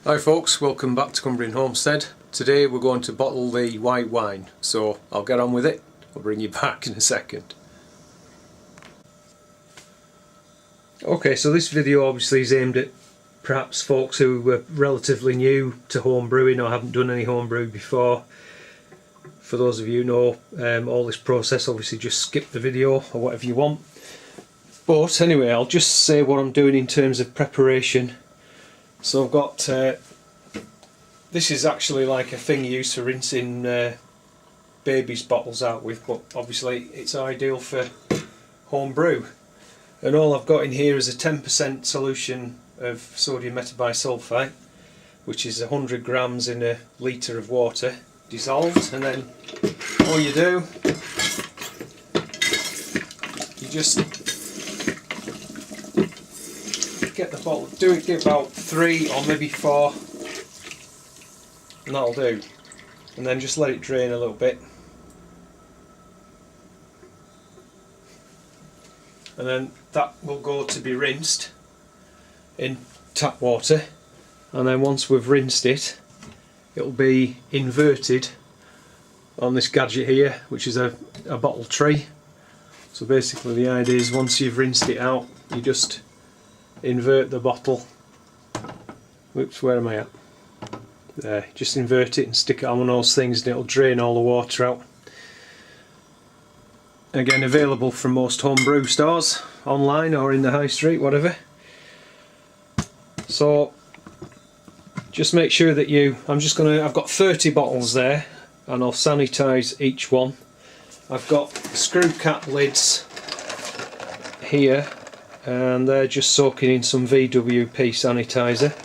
Hi folks, welcome back to Cumbrian Homestead. Today we're going to bottle the white wine, so I'll get on with it. I'll bring you back in a second. Okay, so this video obviously is aimed at perhaps folks who were relatively new to home brewing or haven't done any home brew before. For those of you who know all this process, obviously just skip the video or whatever you want. But anyway, I'll just say what I'm doing in terms of preparation. So I've got, this is actually like a thing used for rinsing babies' bottles out with, but obviously it's ideal for home brew. And all I've got in here is a 10% solution of sodium metabisulfite, which is 100 grams in a litre of water, dissolved. And then all you do, you just get the bottle, give about 3 or maybe 4, and that'll do. And then just let it drain a little bit. And then that will go to be rinsed in tap water, and then once we've rinsed it, it'll be inverted on this gadget here, which is a bottle tree. So basically the idea is once you've rinsed it out, you just invert the bottle. Whoops, where am I at? There, just invert it and stick it on one of those things and it'll drain all the water out. Again, available from most homebrew stores, online or in the high street, whatever. So just make sure that I've got 30 bottles there, and I'll sanitize each one. I've got screw cap lids here, and they're just soaking in some VWP sanitizer.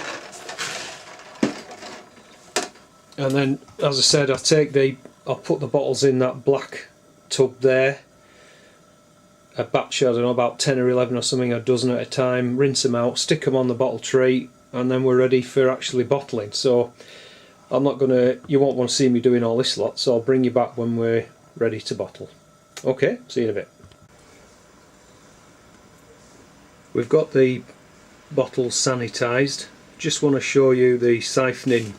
And then, as I said, I'll put the bottles in that black tub there, a batch, I don't know, about 10 or 11 or something, a dozen at a time, rinse them out, stick them on the bottle tray, and then we're ready for actually bottling. So you won't want to see me doing all this lot, so I'll bring you back when we're ready to bottle. Okay, see you in a bit. We've got the bottles sanitized. Just want to show you the siphoning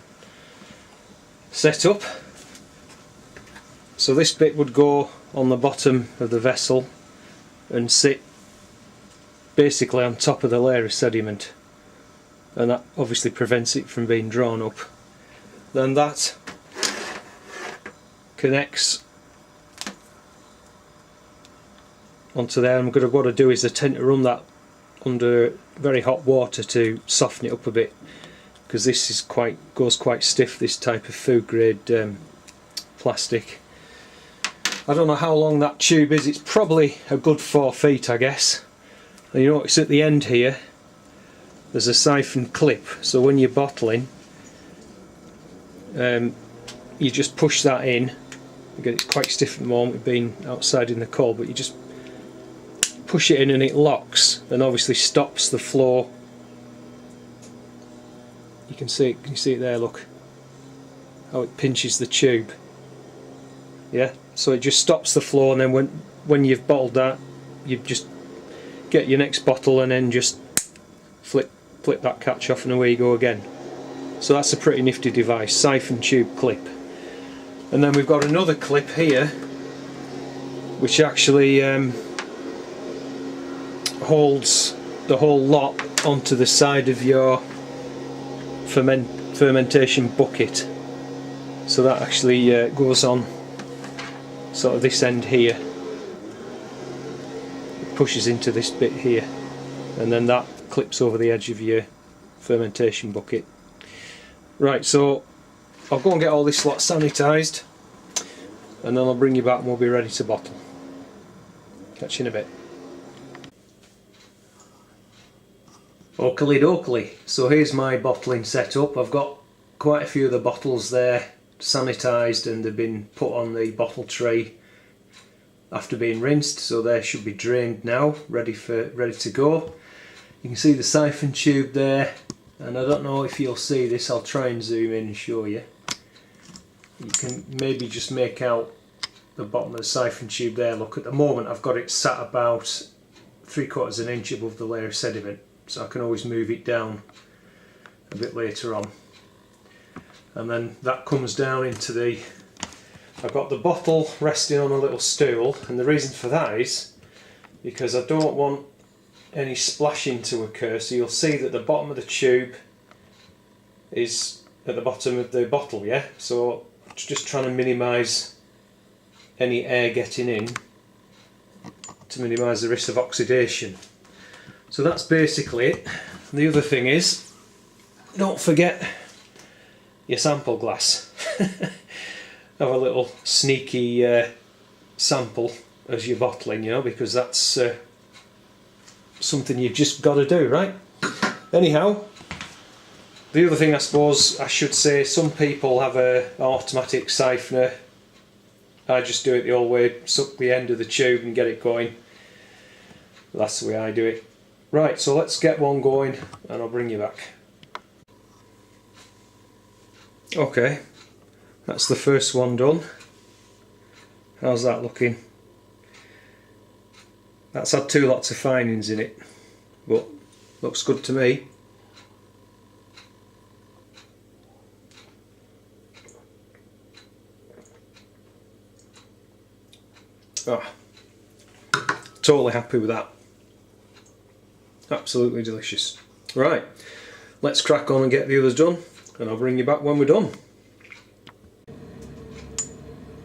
setup. So this bit would go on the bottom of the vessel and sit basically on top of the layer of sediment, and that obviously prevents it from being drawn up. Then that connects onto there, and what I do is I tend to run that under very hot water to soften it up a bit, because this is goes quite stiff, this type of food grade plastic. I don't know how long that tube is, it's probably a good 4 feet I guess. And you notice at the end here there's a siphon clip, so when you're bottling you just push that in. Again, it's quite stiff at the moment being outside in the cold, but you just push it in and it locks and obviously stops the flow. Can you see it there, look how it pinches the tube. Yeah, so it just stops the flow, and then when you've bottled that, you just get your next bottle and then just flip that catch off and away you go again. So that's a pretty nifty device, siphon tube clip. And then we've got another clip here which actually holds the whole lot onto the side of your fermentation bucket. So that actually goes on sort of this end here, it pushes into this bit here, and then that clips over the edge of your fermentation bucket. Right, so I'll go and get all this lot sanitized, and then I'll bring you back and we'll be ready to bottle. Catch you in a bit. Oakley dokley, so here's my bottling setup. I've got quite a few of the bottles there sanitized, and they've been put on the bottle tray after being rinsed, so they should be drained now, ready to go. You can see the siphon tube there, and I don't know if you'll see this, I'll try and zoom in and show you. You can maybe just make out the bottom of the siphon tube there. Look, at the moment I've got it sat about 3/4 of an inch above the layer of sediment, so I can always move it down a bit later on. and then that comes down into the... I've got the bottle resting on a little stool, and the reason for that is because I don't want any splashing to occur. So you'll see that the bottom of the tube is at the bottom of the bottle, yeah? So just trying to minimise any air getting in to minimise the risk of oxidation. So that's basically it. And the other thing is, don't forget your sample glass. Have a little sneaky sample as you're bottling, you know, because that's something you've just got to do, right? Anyhow, the other thing I suppose I should say, some people have an automatic siphoner. I just do it the old way, suck the end of the tube and get it going. That's the way I do it. Right, so let's get one going and I'll bring you back. Okay, that's the first one done. How's that looking? That's had 2 lots of finings in it, but looks good to me. Oh, totally happy with that. Absolutely delicious. Right, let's crack on and get the others done, and I'll bring you back when we're done.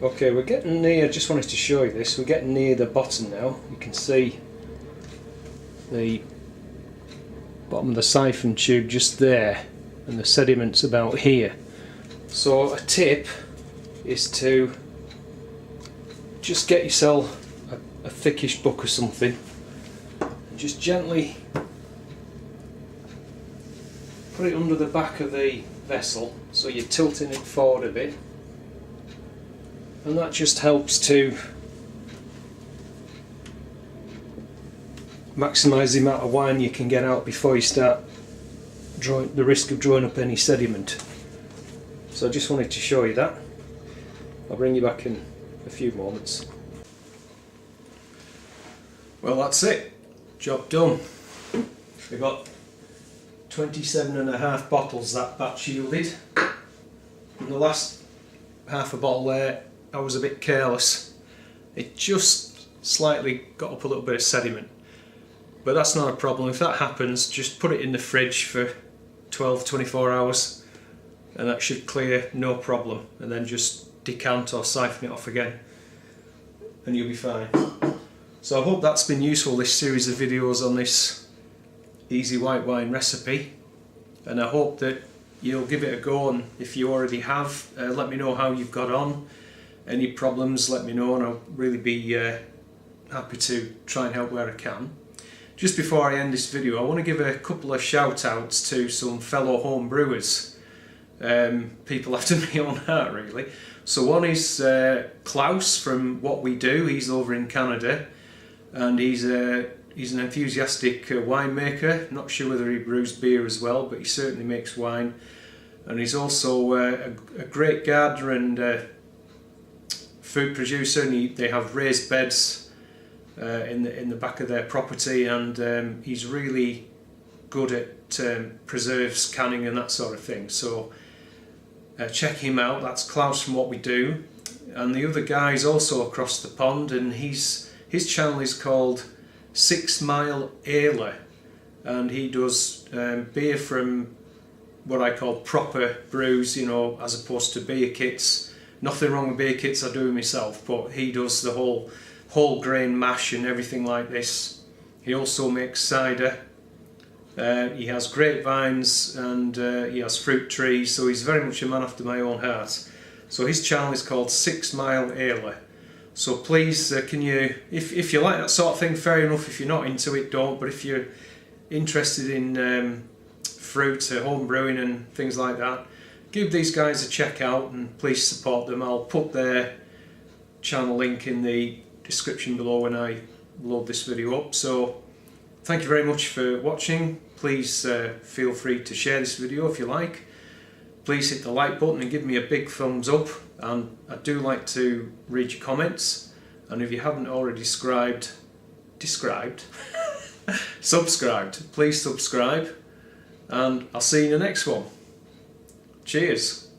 Okay, we're getting near, just wanted to show you this, we're getting near the bottom now. You can see the bottom of the siphon tube just there, and the sediment's about here. So a tip is to just get yourself a thickish book or something and just gently put it under the back of the vessel, so you're tilting it forward a bit, and that just helps to maximise the amount of wine you can get out before you start drawing, the risk of drawing up any sediment. So I just wanted to show you that. I'll bring you back in a few moments. Well, that's it, job done. We've got 27.5 bottles that batch yielded. In the last half a bottle there, I was a bit careless. It just slightly got up a little bit of sediment, but that's not a problem. If that happens, just put it in the fridge for 12-24 hours and that should clear, no problem, and then just decant or siphon it off again and you'll be fine. So I hope that's been useful, this series of videos on this easy white wine recipe, and I hope that you'll give it a go, and if you already have, let me know how you've got on. Any problems, let me know, and I'll really be happy to try and help where I can. Just before I end this video, I want to give a couple of shout outs to some fellow home brewers, people after my own heart really. So one is Klaus from What We Do. He's over in Canada, and he's an enthusiastic winemaker. Not sure whether he brews beer as well, but he certainly makes wine. And he's also a great gardener and food producer, and they have raised beds in the back of their property, and he's really good at preserves, canning and that sort of thing. So check him out. That's Klaus from What We Do. And the other guy is also across the pond, and his channel is called Mile Aler, and he does beer from what I call proper brews, you know, as opposed to beer kits. Nothing wrong with beer kits, I do it myself, but he does the whole grain mash and everything like this. He also makes cider. He has grapevines, and he has fruit trees, so he's very much a man after my own heart. So his channel is called Mile Aler. So please, can you, if you like that sort of thing, fair enough. If you're not into it, don't. But if you're interested in fruit, home brewing and things like that, give these guys a check out and please support them. I'll put their channel link in the description below when I load this video up. So thank you very much for watching. Please feel free to share this video if you like. Please hit the like button and give me a big thumbs up, and I do like to read your comments, and if you haven't already subscribed, please subscribe, and I'll see you in the next one. Cheers.